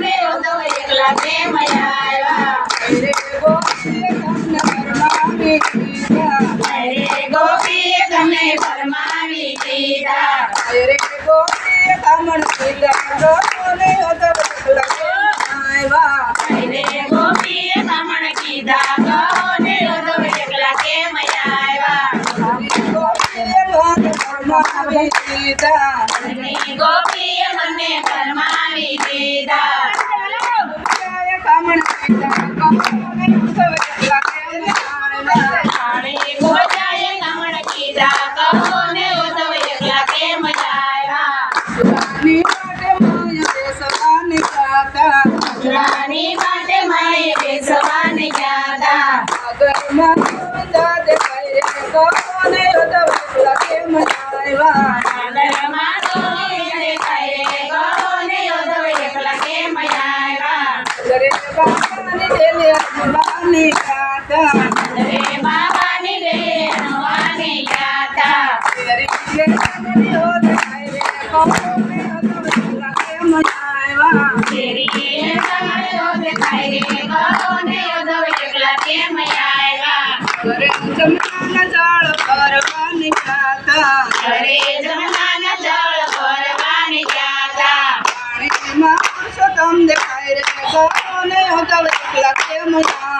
ને ઉદ્ધવ એકલા કેમ આવ્યા? રે ગોપીએ તમને ફરમાવી દીધા. રે ગોપીએ તમને ફરમાવી દીધા. રે ગોપીએ કામણ કીધા ને ઉદ્ધવ એકલા કેમ આવ્યા? રે ગોપીએ કામણ કીધા ને ઉદ્ધવ એકલા કેમ આવ્યા? ગોપીએ મને ફરમાવી દીધા. ગોપીએ મને ફરમાવી દીધા. કામણ કીધા ને ઉદ્ધવ એકલા કેમ આવ્યા? ગોજાએ કામણ કીધા કહો ને ઉદ્ધવ એકલા કેમ આવ્યા? રાની માટે માયા બેસવાની ગાતા. રાની માટે માએ બેસવાની ગાતા. આગળમાં દાદે કહે કહો ને ઉદ્ધવ એકલા કેમ આવ્યા? આગળમાં તો દેખાય કહો ને ઉદ્ધવ એકલા કેમ આવ્યા? રે બાબાની ડેલે અજવાની ગાતા. રે બાબાની બહેનોની ગાતા. તેરી લેવાની હોદ ખાય રે કહો ને ઉદ્ધવ એકલા કેમ આવ્યા? તેરી તમારો દેખાય રે કહો ને ઉદ્ધવ એકલા કેમ આવ્યા? ઘરે જમવાના જાળ કરવાની ગાતા. ઘરે જમવાના જળ ભરવાની ગાતા. પાણીમાં પુરુષોત્તમ દેખાય રે કહો ને ઉદ્ધવ એકલા કેમ આવ્યા?